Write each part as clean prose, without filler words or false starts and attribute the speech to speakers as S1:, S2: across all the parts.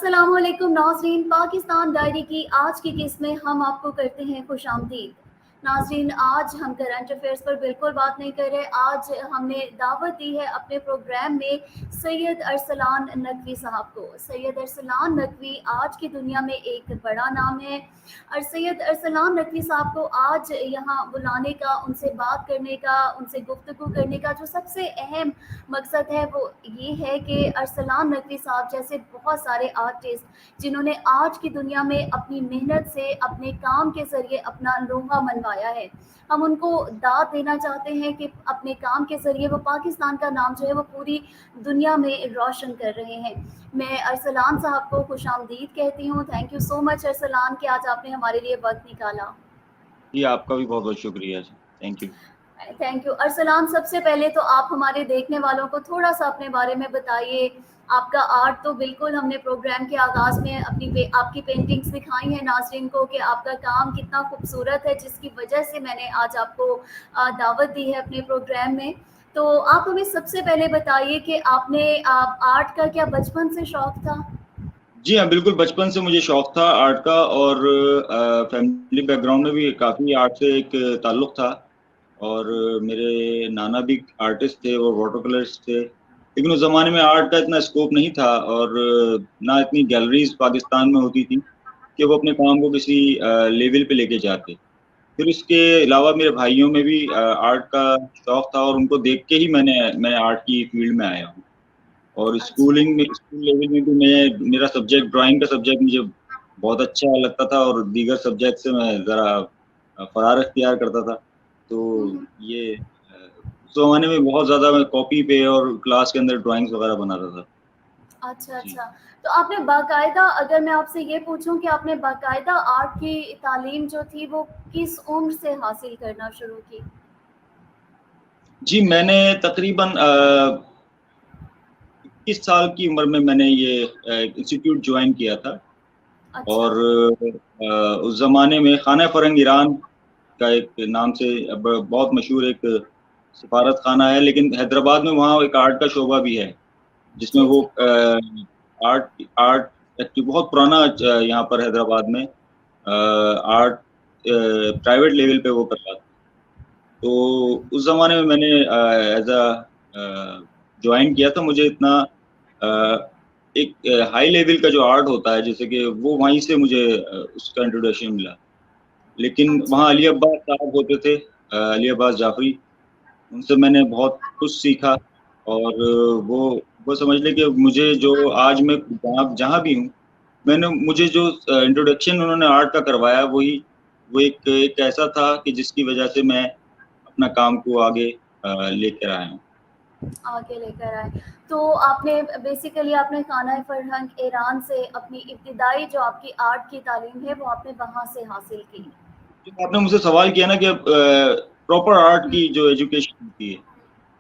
S1: अस्सलामुअलैकुम नाज़रीन, पाकिस्तान डायरी की आज की किस्त में हम आपको करते हैं खुशामदीद। नाज़रीन, आज हम करंट अफेयर्स पर बिल्कुल बात नहीं कर रहे। आज हमने दावत दी है अपने प्रोग्राम में सैयद अरसलान नकवी साहब को। सैयद अरसलान नकवी आज की दुनिया में एक बड़ा नाम है और सैयद अरसलान नकवी साहब को आज यहाँ बुलाने का, उनसे बात करने का, उनसे गुफ्तगू करने का जो सबसे अहम मकसद है वो ये है कि अरसलान नकवी साहब जैसे बहुत सारे आर्टिस्ट जिन्होंने आज की दुनिया में अपनी मेहनत से, अपने काम के ज़रिए अपना लोहा मनवाया है, हम उनको दाद देना चाहते हैं कि अपने काम के ज़रिए वो पाकिस्तान का नाम जो है वो पूरी दुनिया में रोशन कर रहे हैं। मैं अरसलान साहब को खुशामदीद कहती हूँ। Thank you so much Arsalan कि आज आपने हमारे लिए वक्त निकाला।
S2: जी, आपका भी बहुत बहुत शुक्रिया जी। Thank you.
S1: Thank you Arsalan. सबसे पहले तो आप हमारे देखने वालों को थोड़ा सा अपने बारे में बताइए। आपका आर्ट तो बिल्कुल हमने प्रोग्राम के आगाज़ में आपकी पेंटिंग्स दिखाई हैं नाज़रीन को कि आपका काम कितना खूबसूरत है, जिसकी वजह से मैंने आज आपको दावत दी है अपने प्रोग्राम में। तो आप हमें सबसे पहले बताइए कि आपने आर्ट का क्या बचपन से शौक था?
S2: जी हाँ, बिल्कुल बचपन से मुझे शौक था आर्ट का और फैमिली बैकग्राउंड में भी काफ़ी आर्ट से एक ताल्लुक़ था और मेरे नाना भी आर्टिस्ट थे, वो वाटर कलर्स थे। लेकिन उस ज़माने में आर्ट का इतना स्कोप नहीं था और ना इतनी गैलरीज़ पाकिस्तान में होती थी कि वो अपने काम को किसी लेवल पे लेके जाते। फिर उसके अलावा मेरे भाइयों में भी आर्ट का शौक था और उनको देख के ही मैं आर्ट की फील्ड में आया हूँ। और
S1: अच्छा।
S2: स्कूल लेवल में भी मेरा सब्जेक्ट ड्राइंग का सब्जेक्ट मुझे बहुत अच्छा लगता था और दीगर सब्जेक्ट से मैं ज़रा फ़रार इख्तियार करता था। तो ये उस ज़माने में बहुत ज़्यादा मैं कॉपी पे और क्लास के अंदर ड्राइंग्स वग़ैरह बनाता था।
S1: अच्छा,
S2: जी।
S1: अच्छा। तो आपने बाकायदा, अगर मैं आपसे ये पूछूँ कि आपने बाकायदा आर्ट की तालीम जो थी वो किस उम्र से हासिल करना शुरू की?
S2: जी, मैंने तकरीबन 21 साल की उम्र में मैंने ये इंस्टीट्यूट जॉइन किया था
S1: अच्छा।
S2: और उस ज़माने में खाना फ़रंग ईरान का एक नाम से बहुत मशहूर एक सफारत खाना है, लेकिन हैदराबाद में वहाँ एक आर्ट का शोबा भी है, जिसमें
S1: जी,
S2: वो
S1: जी।
S2: आर्ट आर्ट एक्चुअली बहुत पुराना यहाँ पर हैदराबाद में आर्ट प्राइवेट लेवल पे वो करवाते। तो उस ज़माने में मैंने एज़ जॉइन किया था। मुझे इतना एक हाई लेवल का जो आर्ट होता है, जैसे कि वो वहीं से मुझे उसका इंट्रोडक्शन मिला। लेकिन
S1: अच्छा।
S2: वहाँ अली अब्बास साहब होते थे, अली अब्बास जाफ़री, उनसे मैंने बहुत कुछ सीखा और वो समझ लें कि मुझे जो आज मैं जहाँ जहाँ भी हूँ, मुझे जो इंट्रोडक्शन उन्होंने आर्ट का करवाया, वो एक ऐसा था कि जिसकी वजह से मैं अपना काम को आगे लेकर आया हूँ।
S1: आगे लेकर आए। तो आपने बेसिकली आपने खाना फ़रहंग ईरान से अपनी इब्तिदाई जो आपकी आर्ट की तालीम है वो आपने वहाँ से हासिल की।
S2: जो आपने मुझसे सवाल किया ना कि प्रॉपर आर्ट
S1: हुँ।
S2: की जो एजुकेशन होती है, तो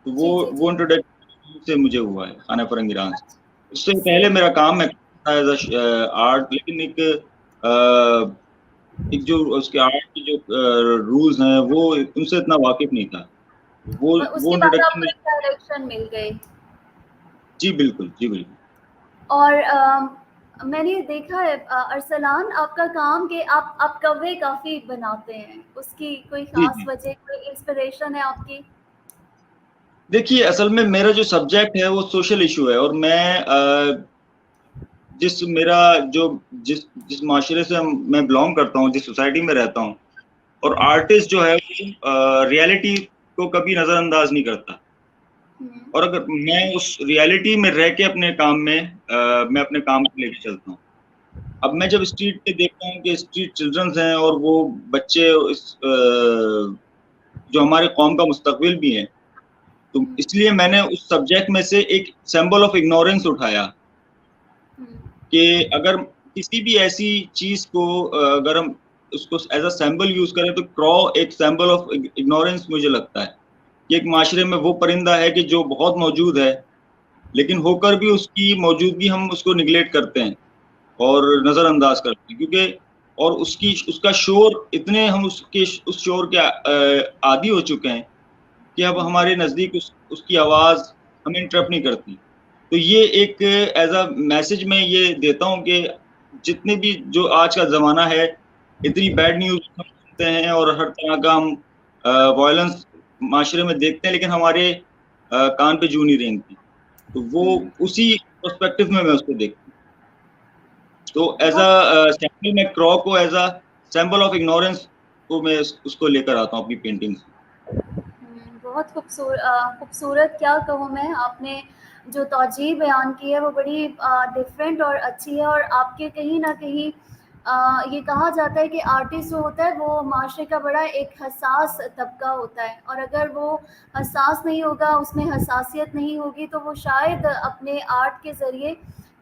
S1: जी, जी,
S2: वो
S1: जी।
S2: इंट्रोडक्शन से मुझे हुआ है, खाना फ़रंग ईरान से। उससे
S1: अच्छा,
S2: पहले
S1: सही
S2: मेरा
S1: है।
S2: काम मैं करता था एज़ आर्ट, लेकिन एक जो उसके आर्ट के जो रूल्स हैं, वो उनसे इतना वाकिफ़ नहीं था। वो
S1: उसके बाद
S2: इंट्रोडक्शन
S1: आपको
S2: मुझे।
S1: एक डायरेक्शन मिल गई।
S2: जी, बिल्कुल। जी, बिल्कुल।
S1: और मैंने देखा है अरसलान, आपका काम कि आप कव्वे काफ़ी बनाते हैं। उसकी कोई
S2: जी,
S1: ख़ास
S2: जी।
S1: वजह, कोई इंस्पिरेशन है आपकी?
S2: देखिए, असल में मेरा जो सब्जेक्ट है, वो सोशल इश्यू है और जिस मेरा जो जिस जिस माशरे से मैं बिलॉन्ग करता हूँ, जिस सोसाइटी में रहता हूँ और आर्टिस्ट जो है वो रियलिटी को कभी नज़रअंदाज नहीं करता।
S1: हुँ।
S2: और अगर मैं उस रियलिटी में रह के अपने काम में मैं अपने काम को लेके चलता हूँ। अब मैं जब स्ट्रीट पे देखता हूँ कि स्ट्रीट चिल्ड्रंस हैं और वो बच्चे जो हमारे कौम का मुस्तकबिल भी हैं, तो
S1: हुँ,
S2: इसलिए मैंने उस सब्जेक्ट में से एक सिंबल ऑफ इग्नोरेंस उठाया
S1: हुँ।
S2: कि अगर किसी भी ऐसी चीज़ को अगर हम उसको एज़ अ सिंबल यूज़ करें, तो क्रॉ एक सिंबल ऑफ इग्नोरेंस मुझे लगता है। कि एक माशरे में वो परिंदा है कि जो बहुत मौजूद है, लेकिन होकर भी उसकी मौजूदगी हम उसको नेग्लेक्ट करते हैं और नज़रअंदाज करते हैं, क्योंकि और उसका शोर, इतने हम उस शोर के आदी हो चुके हैं कि अब हमारे नज़दीक उसकी आवाज़ हमें इंटरप्ट नहीं करती। तो ये एक एज़ अ मैसेज मैं ये देता हूँ कि जितने भी जो आज का ज़माना है, इतनी बैड न्यूज़ हम सुनते हैं और हर तरह का हम वॉयलेंस माशरे में देखते हैं, लेकिन हमारे कान पे जूं नहीं रेंगती। तो वो उसी पर्सपेक्टिव में मैं उसको देखता हूँ। तो एज़
S1: बहुत
S2: सैमुअल मैक्रॉ को as a symbol of ignorance को मैं उसको लेकर आता हूँ अपनी पेंटिंग्स में।
S1: बहुत खूबसूरत क्या कहूँ मैं, आपने जो तौजीह बयान की है वो बड़ी डिफरेंट और अच्छी है। और आपके कहीं न कहीं ये कहा जाता है कि आर्टिस्ट जो होता है वो माशरे का बड़ा एक हसास तबका होता है, और अगर वो हसास नहीं होगा, उसमें हसासियत नहीं होगी, तो वो शायद अपने आर्ट के ज़रिए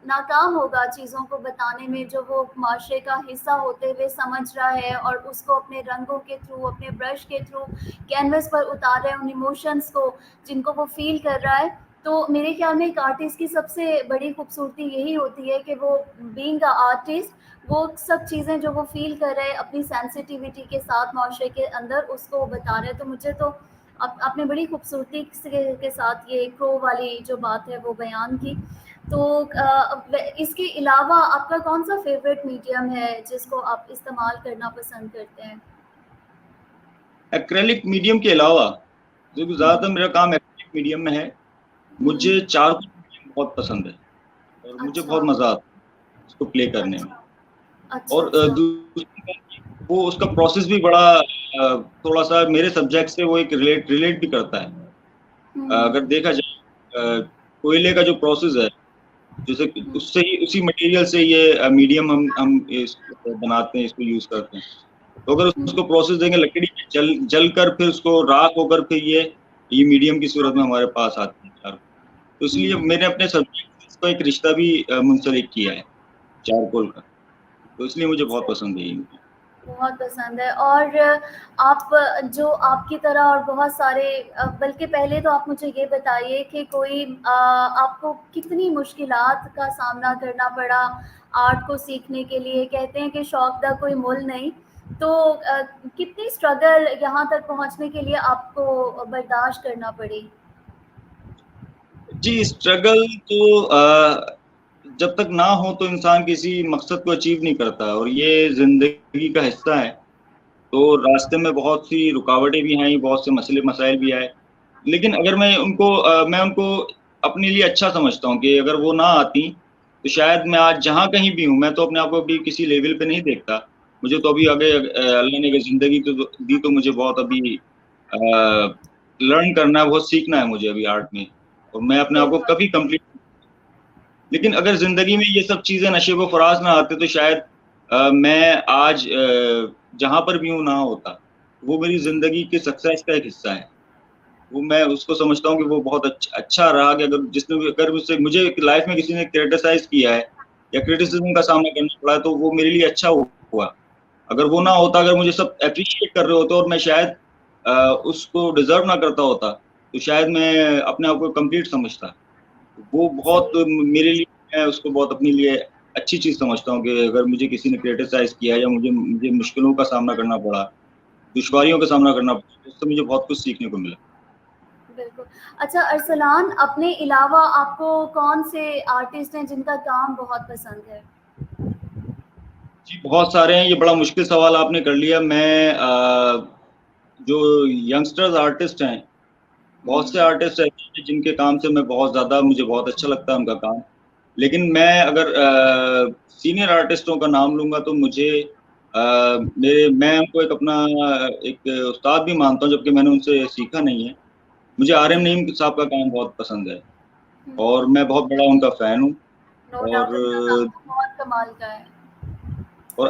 S1: नाकाम होगा चीज़ों को बताने में जो वो माशरे का हिस्सा होते हुए समझ रहा है, और उसको अपने रंगों के थ्रू, अपने ब्रश के थ्रू कैनवस पर उतार रहा है उन इमोशंस को जिनको वो फील कर रहा है। तो मेरे ख्याल में एक आर्टिस्ट की सबसे बड़ी खूबसूरती यही होती है कि वो बीइंग अ आर्टिस्ट वो सब चीज़ें जो वो फील कर रहे हैं अपनी सेंसिटिविटी के साथ माशरे के अंदर उसको वो बता रहे हैं। तो मुझे तो आपने बड़ी खूबसूरती के साथ ये क्रो वाली जो बात है वो बयान की। तो इसके अलावा आपका कौन सा फेवरेट मीडियम है जिसको आप इस्तेमाल करना पसंद करते हैं?
S2: एक्रेलिक मीडियम के अलावा, क्योंकि ज़्यादातर मेरा काम एक्रेलिक मीडियम में है, मुझे चारकोल मीडियम बहुत पसंद है और मुझे
S1: अच्छा,
S2: बहुत मज़ा आता है उसको प्ले करने में।
S1: अच्छा, अच्छा,
S2: और
S1: अच्छा।
S2: दूसरी बात, वो उसका प्रोसेस भी बड़ा थोड़ा-सा मेरे सब्जेक्ट से वो एक रिलेट भी करता है।
S1: हुँ,
S2: अगर देखा जाए कोयले का जो प्रोसेस है, जैसे कि
S1: हुँ,
S2: उससे ही उसी मटेरियल से ये मीडियम हम इसको बनाते हैं, इसको यूज़ करते हैं। तो अगर
S1: हुँ,
S2: उसको प्रोसेस देंगे लकड़ी में जल कर फिर उसको राख होकर फिर ये मीडियम की सूरत में हमारे पास आती है चारकोल। तो इसलिए
S1: हुँ।
S2: मैंने अपने सब्जेक्ट से इसका एक रिश्ता भी मुंसलिक किया है चारकोल का। तो इसलिए मुझे बहुत पसंद है ये मीडियम।
S1: बहुत पसंद है। और आप जो आपकी तरह और बहुत सारे बल्कि पहले तो आप मुझे ये बताइए कि कोई आपको कितनी मुश्किलात का सामना करना पड़ा आर्ट को सीखने के लिए? कहते हैं कि शौक दा कोई मुल नहीं, तो कितनी स्ट्रगल यहाँ तक पहुँचने के लिए आपको बर्दाश्त करना पड़ी?
S2: जी, स्ट्रगल तो जब तक ना हो तो इंसान किसी मकसद को अचीव नहीं करता और ये ज़िंदगी का हिस्सा है। तो रास्ते में बहुत सी रुकावटें भी आई, बहुत से मसले-मसाइल भी आए। लेकिन अगर मैं उनको अपने लिए अच्छा समझता हूँ कि अगर वो ना आती, तो शायद मैं आज जहाँ कहीं भी हूँ, मैं तो अपने आप को अभी किसी लेवल पे नहीं देखता। मुझे तो अभी आगे अल्लाह ने अगर ज़िंदगी तो दी तो मुझे बहुत अभी लर्न करना है, बहुत सीखना है मुझे अभी आर्ट में और मैं अपने आप को
S1: बिल्कुल।
S2: कभी कंप्लीट। लेकिन अगर ज़िंदगी में ये सब चीज़ें नशे-व-फ़राज़ ना आते तो शायद मैं आज जहाँ पर भी हूँ ना होता। वो मेरी ज़िंदगी के सक्सेस का एक हिस्सा है। वो मैं उसको समझता हूँ कि वो बहुत अच्छा रहा कि अगर जिसने भी अगर मुझसे मुझे लाइफ़ में किसी ने क्रिटिसाइज़ किया है या क्रिटिसिज़्म का सामना करना पड़ा है तो वो मेरे लिए अच्छा हुआ। अगर वो ना होता, अगर मुझे सब एप्रिशिएट कर रहे होते और मैं शायद उसको डिज़र्व ना करता होता, तो शायद मैं अपने आप को कंप्लीट समझता। वो बहुत
S1: सही।
S2: मेरे लिए मैं उसको बहुत अपने लिए अच्छी चीज़ समझता हूँ कि अगर मुझे किसी ने क्रिटिसाइज़ किया या मुझे मुझे मुश्किलों का सामना करना पड़ा, दुश्वारियों का सामना करना पड़ा, तो उससे मुझे बहुत कुछ सीखने को मिला।
S1: बिल्कुल। अच्छा अरसलान, अपने अलावा आपको कौन से आर्टिस्ट हैं जिनका काम बहुत पसंद है?
S2: जी, बहुत सारे हैं, ये बड़ा मुश्किल सवाल आपने कर लिया। मैं जो यंगस्टर्स आर्टिस्ट हैं, बहुत से
S1: हुँ,
S2: आर्टिस्ट ऐसे हैं जिनके काम से मैं बहुत ज़्यादा मुझे बहुत अच्छा लगता है उनका काम। लेकिन मैं अगर सीनियर आर्टिस्टों का नाम लूँगा तो मुझे मैं उनको एक अपना एक उस्ताद भी मानता हूँ, जबकि मैंने उनसे सीखा नहीं है। मुझे आर एम
S1: जी।
S2: नईम साहब का काम बहुत पसंद है
S1: हुँ,
S2: और मैं बहुत बड़ा उनका फ़ैन हूँ
S1: नो डाउट उनका काम
S2: और
S1: तो बहुत कमाल का है।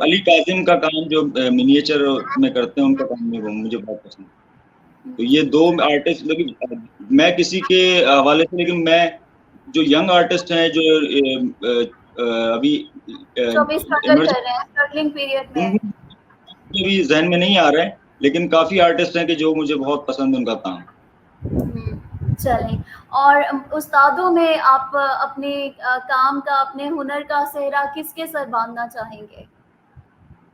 S2: अली काज़िम का काम जो मिनिएचर में करते हैं, उनका काम भी वो मुझे बहुत पसंद है।
S1: हुँ,
S2: तो ये 2 आर्टिस्ट, लेकिन मैं किसी के हवाले से, लेकिन मैं जो यंग आर्टिस्ट हैं जो अभी
S1: जो अभी स्ट्रगल
S2: इमर्ज
S1: कर रहे हैं, स्ट्रगलिंग पीरियड में हैं।
S2: उनके अभी ज़हन में नहीं आ रहा है, लेकिन काफ़ी आर्टिस्ट हैं कि जो मुझे बहुत पसंद है उनका काम।
S1: चलें। और उस्तादों में आप अपने काम का, अपने हुनर का सेहरा किसके सर बाँधना चाहेंगे?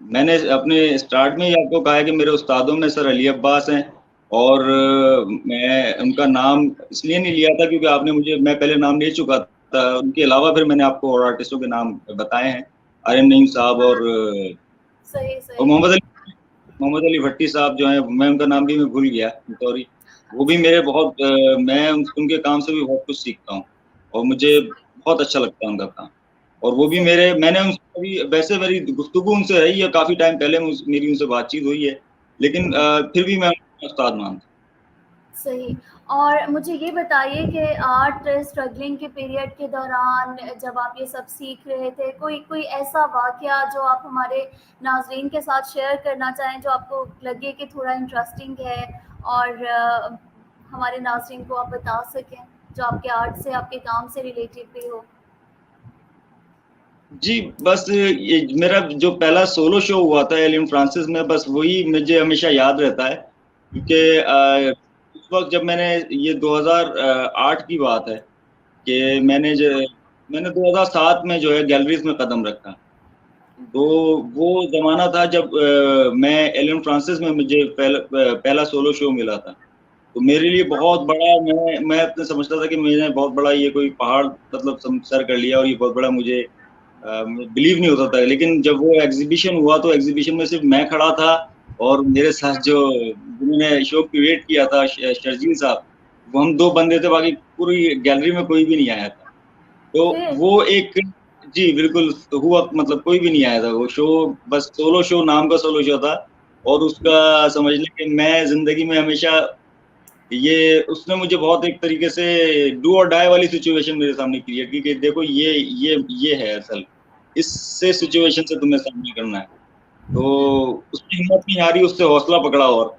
S2: मैंने अपने स्टार्ट में ही आपको कहा है कि मेरे उस्तादों में सर अली अब्बास हैं और मैं उनका नाम इसलिए नहीं लिया था क्योंकि मैं पहले नाम ले चुका उनके अलावा फिर मैंने आपको और आर्टिस्टों के नाम बताए हैं, आर्यन नईम साहब और
S1: सही
S2: मोहम्मद अली भट्टी साहब जो हैं, मैं उनका नाम भी मैं भूल गया, सॉरी। वो भी मेरे बहुत मैं उनके काम से भी बहुत कुछ सीखता हूँ और मुझे बहुत अच्छा लगता है उनका काम। और वो भी
S1: सही
S2: मैंने उनसे कभी, वैसे मेरी गुफ्तगू उनसे रही है, काफ़ी टाइम पहले मेरी उनसे बातचीत हुई है, लेकिन फिर भी मैं उनको उस्ताद मानता हूँ।
S1: सही। और मुझे ये बताइए कि आर्ट स्ट्रगलिंग के पीरियड के दौरान जब आप ये सब सीख रहे थे, कोई कोई ऐसा वाक़या जो आप हमारे नाज़रीन के साथ शेयर करना चाहें, जो आपको लगे कि थोड़ा इंटरेस्टिंग है और हमारे नाज़रीन को आप बता सकें, जो आपके आर्ट से, आपके काम से रिलेटेड भी हो?
S2: जी, बस ये मेरा जो पहला सोलो शो हुआ था एलियन फ्रांसिस में, बस वही मुझे हमेशा याद रहता है, क्योंकि उस वक़्त जब मैंने, ये 2008 की बात है कि मैंने 2007 में जो है गैलरीज़ में कदम रखा। तो वो ज़माना था जब मैं एलियन फ्रांसिस में मुझे पहला सोलो शो मिला था। तो मेरे लिए बहुत बड़ा, मैं अपने समझता था कि मैंने बहुत बड़ा ये कोई पहाड़ मतलब सर कर लिया और ये बहुत बड़ा मुझे बिलीव नहीं होता था। लेकिन जब वो एग्ज़िबिशन हुआ तो एग्ज़िबिशन में सिर्फ़ मैं खड़ा था और मेरे साथ जो जिन्होंने शो क्यूरेट किया था शर्जील साहब, वो हम 2 बंदे थे, बाकी पूरी गैलरी में कोई भी नहीं आया था। तो
S1: फिर
S2: वो एक, जी, बिल्कुल तो हुआ, मतलब कोई भी नहीं आया था। वो शो बस सोलो शो नाम का सोलो शो था और उसका समझ लें कि मैं ज़िंदगी में हमेशा ये उसने मुझे बहुत एक तरीके से डू और डाई वाली सिचुएशन मेरे सामने क्रिएट की कि देखो ये है असल, इससे सिचुएशन से तुम्हें सामना करना है। तो उसकी हिम्मत नहीं हारी, उससे हौसला पकड़ा और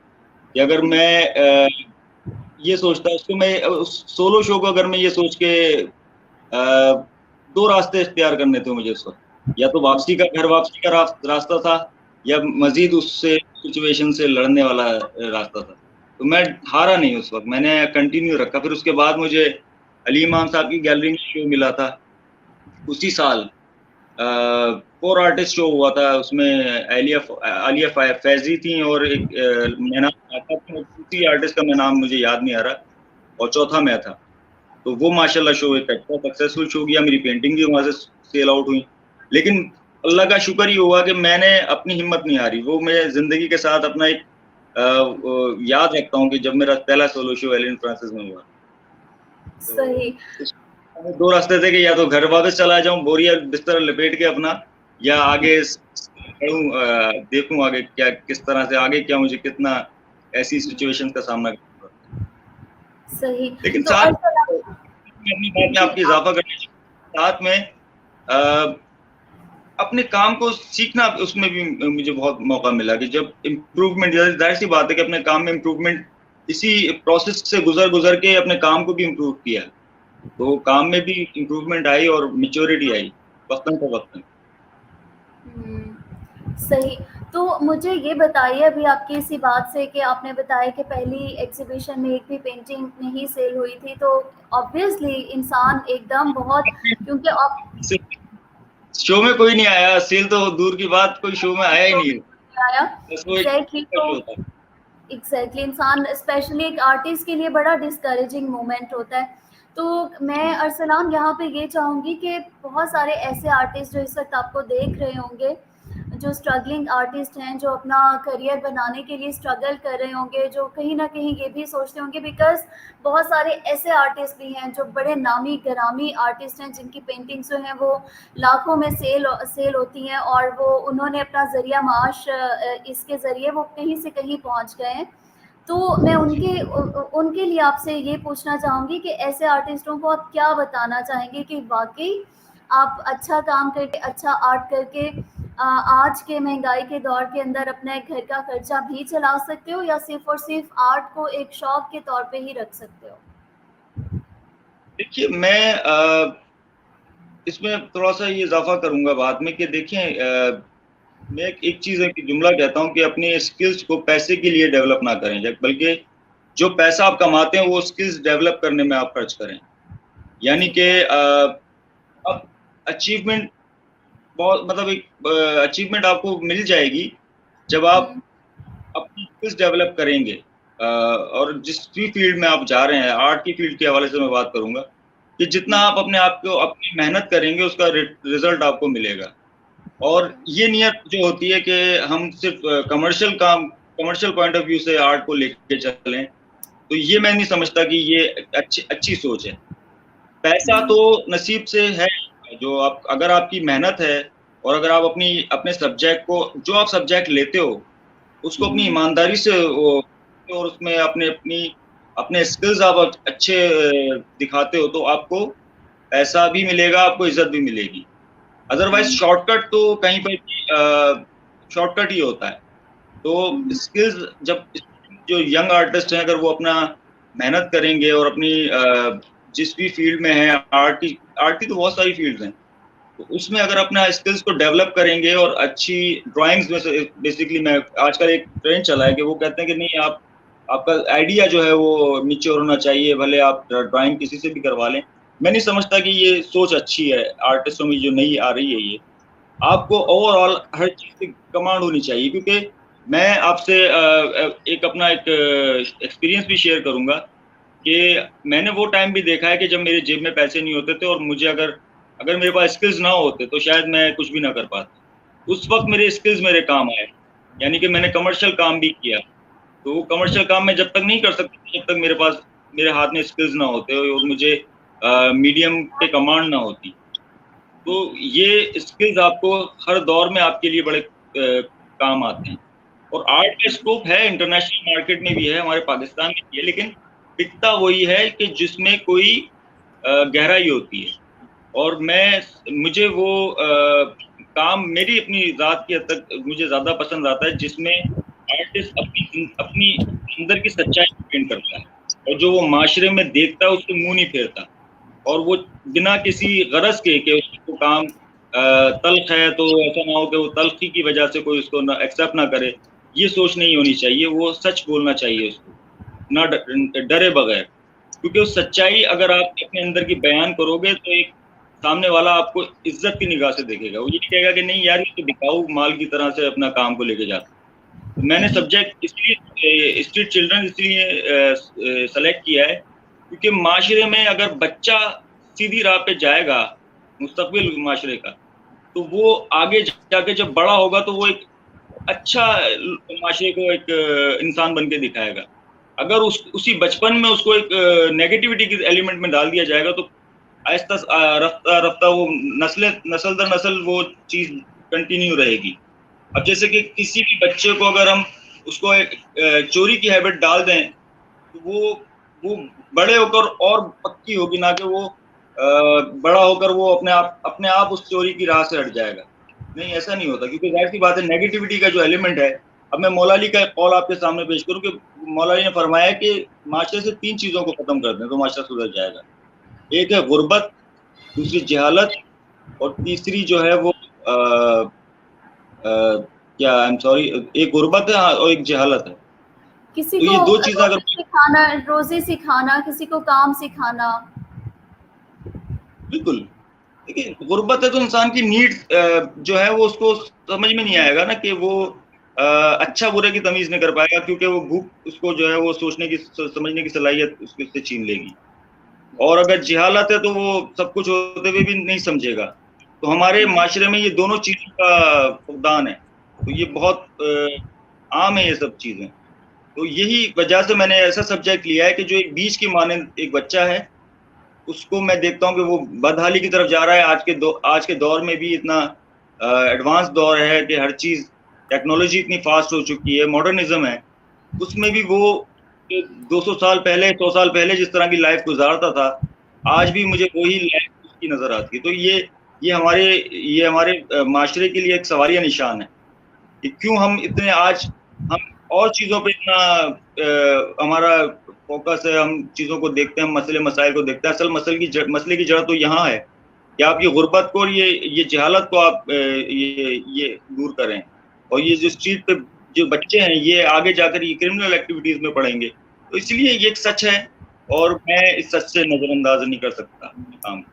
S2: कि अगर मैं ये सोचता उसको मैं उस सोलो शो को अगर मैं ये सोच के 2 रास्ते इख्तियार करने थे मुझे उस वक़्त, या तो घर वापसी का रास्ता था या मज़ीद उससे सिचुएशन से लड़ने वाला रास्ता था। तो मैं हारा नहीं उस वक़्त, मैंने कंटिन्यू रखा। फिर उसके बाद मुझे अली इमाम साहब की गैलरी में शो मिला था, उसी साल 4 आर्टिस्ट शो हुआ था, उसमें आलिया फैज़ी थी और एक मैं नाम आता था, उसी आर्टिस्ट का मैं नाम मुझे याद नहीं आ रहा, और चौथा मैं था। तो वो माशाल्लाह शो एक अच्छा सक्सेसफुल शो गया, मेरी पेंटिंग भी वहाँ से सेल आउट हुई। लेकिन अल्लाह का शुक्र ये हुआ कि मैंने अपनी हिम्मत नहीं हारी। वो मैं ज़िंदगी के साथ अपना एक याद रखता हूँ कि जब मेरा पहला सोलो शो एलियन फ्रांसिस में हुआ। तो
S1: सही।
S2: उस 2 रास्ते थे कि या तो घर वापस चला जाऊँ बोरिया बिस्तर लपेट के अपना, या आगे बढ़ूँ, देखूँ आगे क्या, किस तरह से आगे क्या मुझे कितना ऐसी सिचुएशन का सामना करना पड़ता है।
S1: सही।
S2: लेकिन
S1: तो
S2: साथ
S1: अरसला
S2: मैं अपनी बात में
S1: जी,
S2: आपकी
S1: आप
S2: इज़ाफ़ा करना चाहूँगा, साथ में अपने काम को सीखना, उसमें भी मुझे बहुत मौका मिला कि जब इम्प्रूवमेंट, ज़ाहिर-सी बात है कि अपने काम में इम्प्रूवमेंट इसी प्रोसेस से गुज़र के अपने काम को भी इम्प्रूव किया। तो काम में भी इम्प्रूवमेंट आई और मैच्योरिटी आई, वक़्तन-फ़वक़्तन।
S1: सही। तो मुझे ये बताइए, अभी आपकी इसी बात से कि आपने बताया कि पहली एग्ज़िबिशन में एक भी पेंटिंग नहीं सेल हुई थी, तो ऑब्वियसली इंसान एकदम बहुत, क्योंकि आप
S2: शो में कोई नहीं आया, सेल तो दूर की बात, कोई शो में आया ही
S1: शो
S2: नहीं।
S1: में आया,
S2: बस वो एक
S1: एग्ज़ैक्टली।
S2: का
S1: तो
S2: शो था।
S1: एग्जैक्टली इंसान स्पेशली एक आर्टिस्ट के लिए बड़ा डिस्करेजिंग मोमेंट होता है। तो मैं अरसलान यहाँ पे ये चाहूँगी कि बहुत सारे ऐसे आर्टिस्ट जो इस वक्त आपको देख रहे होंगे, जो स्ट्रगलिंग आर्टिस्ट हैं, जो अपना करियर बनाने के लिए स्ट्रगल कर रहे होंगे, जो कहीं ना कहीं ये भी सोचते होंगे, बिकॉज बहुत सारे ऐसे आर्टिस्ट भी हैं जो बड़े नामी गरामी आर्टिस्ट हैं, जिनकी पेंटिंग्स जो हैं वो लाखों में सेल होती हैं, और वो उन्होंने अपना ज़रिया माश इसके ज़रिए वो कहीं से कहीं पहुंच गए हैं। तो मैं उनके लिए आपसे ये पूछना चाहूँगी कि ऐसे आर्टिस्टों को आप क्या बताना चाहेंगे कि वाक़ई आप अच्छा काम करके, अच्छा आर्ट करके आज के महँगाई के दौर के अंदर अपने घर का खर्चा भी चला सकते हो, या सिर्फ़ और सिर्फ़ आर्ट को एक शौक के तौर पे ही रख सकते हो?
S2: देखिए, मैं इसमें थोड़ा-सा ये इज़ाफ़ा करूँगा बाद में कि देखें, मैं एक चीज़ है कि जुमला कहता हूँ कि अपने स्किल्स को पैसे के लिए डेवलप ना करें, जब बल्कि जो पैसा आप कमाते हैं वो स्किल्स डेवलप करने में आप खर्च करें। यानी कि अब अचीवमेंट बहुत, मतलब एक अचीवमेंट आपको मिल जाएगी जब आप
S1: हुँ,
S2: अपनी स्किल्स डेवलप करेंगे। और जिस भी फ़ील्ड में आप जा रहे हैं, आर्ट की फ़ील्ड के हवाले से मैं बात करूँगा, कि जितना आप अपने आप को अपनी मेहनत करेंगे उसका रिजल्ट आपको मिलेगा। और ये नियत जो होती है कि हम सिर्फ कमर्शियल पॉइंट ऑफ व्यू से आर्ट को लेके चलें, तो ये मैं नहीं समझता कि ये अच्छी सोच है। पैसा तो नसीब से है, जो आप अगर आपकी मेहनत है और अगर आप अपने सब्जेक्ट को, जो आप सब्जेक्ट लेते हो उसको अपनी ईमानदारी से और उसमें अपने स्किल्स आप अच्छे दिखाते हो, तो आपको पैसा भी मिलेगा, आपको इज्जत भी मिलेगी। अदरवाइज शॉर्टकट तो कहीं पर शॉर्टकट ही होता है। तो स्किल्स, जब जो यंग आर्टिस्ट हैं, अगर वो अपना मेहनत करेंगे और अपनी जिस भी फील्ड में है, आर्ट की तो बहुत सारी फील्ड्स हैं, तो उसमें अगर अपना स्किल्स को डेवलप करेंगे और अच्छी ड्राइंग्स में से बेसिकली, मैं आजकल एक ट्रेंड चला है कि वो कहते हैं कि नहीं, आपका आइडिया जो है वो मैच्योर होना चाहिए, भले आप ड्राइंग किसी से भी करवा लें। मैं नहीं समझता कि ये सोच अच्छी है आर्टिस्टों में जो नई आ रही है। ये आपको ओवरऑल हर चीज की कमांड होनी चाहिए, क्योंकि मैं आपसे एक अपना एक एक्सपीरियंस भी शेयर करूंगा कि मैंने वो टाइम भी देखा है कि जब मेरे जेब में पैसे नहीं होते थे और मुझे अगर मेरे पास स्किल्स ना होते तो शायद मैं कुछ भी ना कर पाता। उस वक्त मेरे स्किल्स मेरे काम आए, यानी कि मैंने कमर्शियल काम भी किया। तो वो कमर्शियल काम मैं जब तक नहीं कर सकता जब तक मेरे हाथ में स्किल्स ना होते और मुझे मीडियम पे कमांड ना होती। तो ये स्किल्स आपको हर दौर में आपके लिए बड़े काम आते हैं। और आर्ट का स्कोप है, इंटरनेशनल मार्केट में भी है, हमारे पाकिस्तान में भी है, लेकिन दिखता वही है कि जिसमें कोई गहराई होती है। और मुझे वो काम मेरी अपनी ज़ात की हद तक मुझे ज़्यादा पसंद आता है, जिसमें आर्टिस्ट अपनी अंदर की सच्चाई पेंट करता है और जो वो माशरे में देखता है उसको मुंह नहीं फेरता, और वो बिना किसी गरज के कि उसको काम तल्ख है तो ऐसा ना हो कि वो तल्खी की वजह से कोई उसको एक्सेप्ट ना करे। ये सोच नहीं होनी चाहिए, वो सच बोलना चाहिए उसको, ना डरे बगैर। क्योंकि उस सच्चाई अगर आप अपने अंदर की बयान करोगे तो एक सामने वाला आपको इज्जत की निगाह से देखेगा। वो ये नहीं कहेगा कि नहीं यार, ये तो दिखाऊ माल की तरह से अपना काम को लेके जाता। तो मैंने सब्जेक्ट इसलिए स्ट्रीट चिल्ड्रन इसलिए सेलेक्ट किया है, क्योंकि माशरे में अगर बच्चा सीधी राह पे जाएगा, मुस्तकबिल माशरे का, तो वो आगे जाके जब बड़ा होगा तो वो एक अच्छा माशरे को एक इंसान बन के दिखाएगा। अगर उसी बचपन में उसको एक नेगेटिविटी के एलिमेंट में डाल दिया जाएगा तो आहिस्ता रफ्ता रफ्ता वो नस्ल दर नस्ल वो चीज कंटिन्यू रहेगी। अब जैसे कि किसी भी बच्चे को अगर हम उसको एक चोरी की हैबिट डाल दें तो वो बड़े होकर और पक्की होगी, ना कि वो बड़ा होकर वो अपने आप उस चोरी की राह से हट जाएगा। नहीं, ऐसा नहीं होता, क्योंकि जाहिर सी बात है नेगेटिविटी का जो एलिमेंट है। अब मैं मौला अली का कौल आपके सामने पेश करूं कि मौला अली ने फरमाया कि माशरे से 3 चीजों को खत्म कर दें तो माशरा सुधर जाएगा। एक है गुर्बत, दूसरी जहालत, और तीसरी जो है वो क्या, आई एम सॉरी, एक गुर्बत है और एक जहालत है।
S1: किसी
S2: तो
S1: को
S2: ये 2 चीजें अगर
S1: रोजे सिखाना, किसी को काम सिखाना।
S2: बिल्कुल, देखिए गुर्बत है तो इंसान की नीड जो है वो उसको समझ में नहीं आएगा ना, कि वो अच्छा बुरे की तमीज नहीं कर पाएगा, क्योंकि वो भूख उसको जो है वो सोचने की समझने की सलाहियत उससे छीन लेगी। और अगर जिहालत है तो वो सब कुछ होते हुए भी नहीं समझेगा। तो हमारे माशरे में ये दोनों चीजों का फुकदान है, तो ये बहुत आम है ये सब चीजें। तो यही वजह से मैंने ऐसा सब्जेक्ट लिया है कि जो एक बीच की मानंद एक बच्चा है, उसको मैं देखता हूँ कि वो बदहाली की तरफ जा रहा है। आज के दौर में भी इतना एडवांस दौर है कि हर चीज टेक्नोलॉजी इतनी फास्ट हो चुकी है, मॉडर्निज्म है, उसमें भी वो 200 साल पहले 100 साल पहले जिस तरह की लाइफ गुजारता था, आज भी मुझे वही लाइफ उसकी नजर आती है। तो ये हमारे माशरे के लिए एक सवालिया निशान है कि क्यों हम और चीजों पे इतना हमारा फोकस है, हम चीजों को देखते हैं, मसले मसाइल को देखते हैं। असल मसले की जड़ तो यहाँ है कि आप ये गुर्बत को और ये जहालत को आप ये दूर करें। और ये जो स्ट्रीट पे जो बच्चे हैं, ये आगे जाकर ये क्रिमिनल एक्टिविटीज में पड़ेंगे। तो इसलिए ये एक सच है और मैं इस सच से नजरअंदाज नहीं कर सकता काम।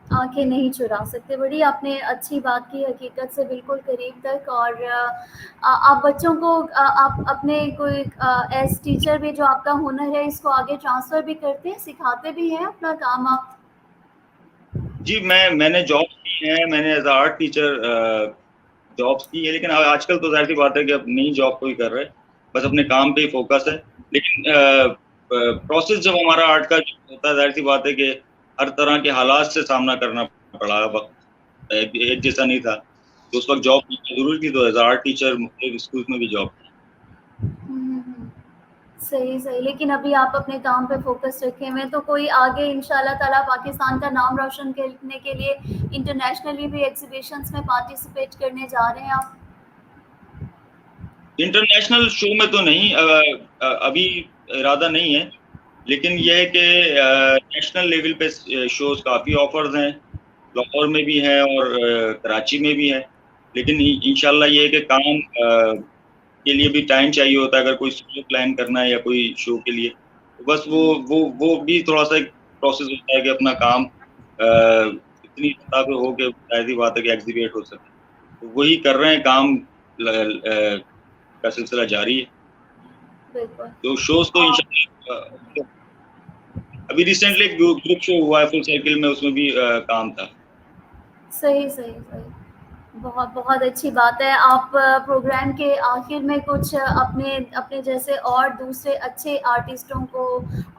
S1: आंखें नहीं चुरा सकते। बड़ी आपने अच्छी बात की, हकीकत से बिल्कुल करीब तक। और आप बच्चों को आप अपने कोई एज टीचर भी जो आपका हुनर है इसको आगे ट्रांसफ़र भी करते हैं, सिखाते भी हैं अपना काम आप?
S2: जी, मैंने जॉब की है, मैंने as a art teacher jobs की है, लेकिन आजकल तो ज़ाहिर-सी बात है कि अब नई जॉब कोई कर रहा है, बस अपने काम पे ही फ़ोकस है। लेकिन प्रोसेस जब हमारा आर्ट का होता है, ज़ाहिर-सी बात है कि हर तरह के हालात से सामना करना पड़ा। वक़्त एक जैसा नहीं था। तो उस वक़्त जॉब ज़रूरी थी, तो एज़ अ आर्ट टीचर मुख्तलिफ स्कूल्स में भी जॉब की।
S1: हुँ। सही, सही। लेकिन अभी आप अपने काम पे फ़ोकस रखे हुए हैं, तो कोई आगे इंशाअल्लाह ताला पाकिस्तान का नाम रोशन करने के लिए इंटरनेशनली भी एग्ज़िबिशन्स में पार्टिसिपेट करने जा रहे हैं आप?
S2: इंटरनेशनल शो में तो नहीं, अभी इरादा नहीं है, लेकिन ये है कि नेशनल लेवल पे शोज़ काफ़ी ऑफ़र्स हैं, लाहौर में भी हैं और कराची में भी हैं। लेकिन इंशाल्लाह ये है कि काम के लिए भी टाइम चाहिए होता है, अगर कोई शो प्लान करना है या कोई शो के लिए, तो बस
S1: हुँ।
S2: वो भी थोड़ा-सा एक प्रोसेस होता है कि अपना काम इतनी सतह पे हो के ज़ाहिर-सी बात है कि एग्ज़िक्यूट हो सके। तो वही कर रहे हैं काम, का सिलसिला जारी है।
S1: बिल्कुल।
S2: तो शोज़ तो
S1: और
S2: इंशाल्लाह अभी रिसेंटली एक ग्रुप शो हुआ है फुल सर्किल में, उसमें भी काम था।
S1: सही, सही, सही। बहुत, बहुत अच्छी बात है। आप प्रोग्राम के आखिर में कुछ अपने अपने जैसे और दूसरे अच्छे आर्टिस्टों को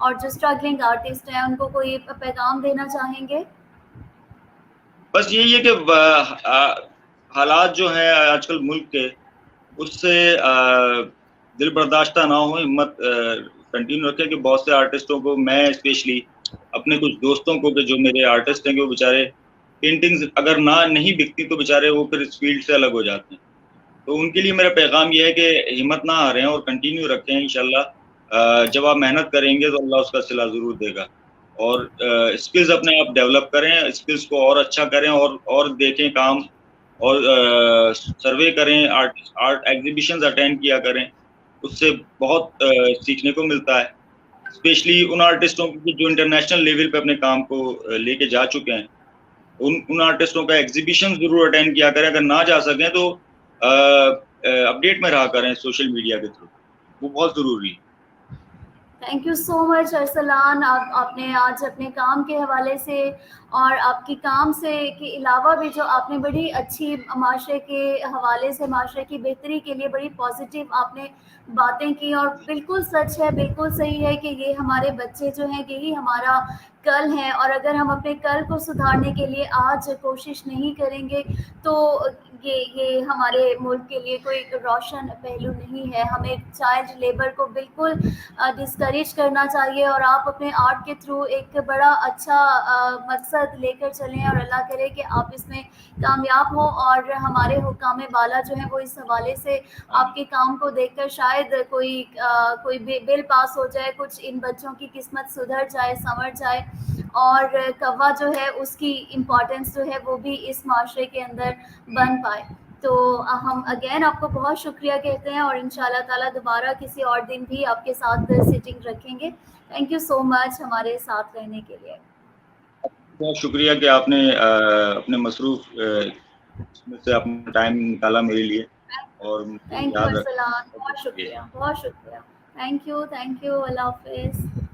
S1: और जो स्ट्रगलिंग आर्टिस्ट हैं, उनको कोई पैगाम देना चाहेंगे?
S2: बस यही है कि हालात जो हैं आजकल मुल्क के, उससे दिल बर्दाश्त ना हो, हिम्मत कंटिन्यू रखें कि बहुत से आर्टिस्टों को, मैं स्पेशली अपने कुछ दोस्तों को, कि जो मेरे आर्टिस्ट हैं, कि वो बेचारे पेंटिंग्स अगर नहीं बिकती तो बेचारे वो फिर इस फील्ड से अलग हो जाते हैं। तो उनके लिए मेरा पैगाम ये है कि हिम्मत ना हारें और कंटिन्यू रखें, इंशाल्लाह जब आप मेहनत करेंगे तो अल्लाह उसका सिला ज़रूर देगा। और स्किल्स अपने आप डेवलप करें, स्किल्स को और अच्छा करें और देखें काम, और सर्वे करें, आर्ट एग्ज़िबिशन्स अटेंड किया करें, उससे बहुत सीखने को मिलता है। स्पेशली उन आर्टिस्टों को जो इंटरनेशनल लेवल पे अपने काम को लेके जा चुके हैं, उन आर्टिस्टों का एग्ज़िबिशन ज़रूर अटेंड किया करें, अगर ना जा सकें तो अपडेट में रहा करें सोशल मीडिया के थ्रू, वो बहुत ज़रूरी है।
S1: Thank you so much Arsalan. आपने आज अपने काम के हवाले से और आपके काम से के अलावा भी जो आपने बड़ी अच्छी माशरे के हवाले से माशरे की बेहतरी के लिए बड़ी पॉजिटिव आपने बातें की, और बिल्कुल सच है, बिल्कुल सही है कि ये हमारे बच्चे जो हैं यही हमारा कल हैं, और अगर हम अपने कल को सुधारने के लिए आज कोशिश नहीं करेंगे तो ये हमारे मुल्क के लिए कोई रोशन पहलू नहीं है। हमें चाइल्ड लेबर को बिल्कुल डिस्करेज करना चाहिए, और आप अपने आर्ट के थ्रू एक बड़ा अच्छा मकसद लेकर चलें, और अल्लाह करे कि आप इसमें कामयाब हों, और हमारे हुक्काम बाला जो हैं वो इस हवाले से
S2: आमीन।
S1: आपके काम को देखकर शायद कोई बिल पास हो जाए, कुछ इन बच्चों की किस्मत सुधर जाए, संवर जाए, और कौवा जो है उसकी इम्पोर्टेंस जो है वो भी इस माशरे के अंदर बन पाए। तो हम अगेन आपको बहुत शुक्रिया कहते हैं, और इंशाल्लाह ताला दोबारा किसी और दिन भी आपके साथ सिटिंग रखेंगे। थैंक यू सो मच हमारे साथ रहने के लिए।
S2: बहुत शुक्रिया कि आपने अपने मसरूफ़ इसमें से अपना टाइम निकाला मेरे लिए, और मुझे
S1: थैंक यू
S2: याद रखा।
S1: अरसलान,
S2: बहुत
S1: बहुत
S2: शुक्रिया।
S1: शुक्रिया, बहुत शुक्रिया। थैंक यू, अल्लाह हाफ़िज़।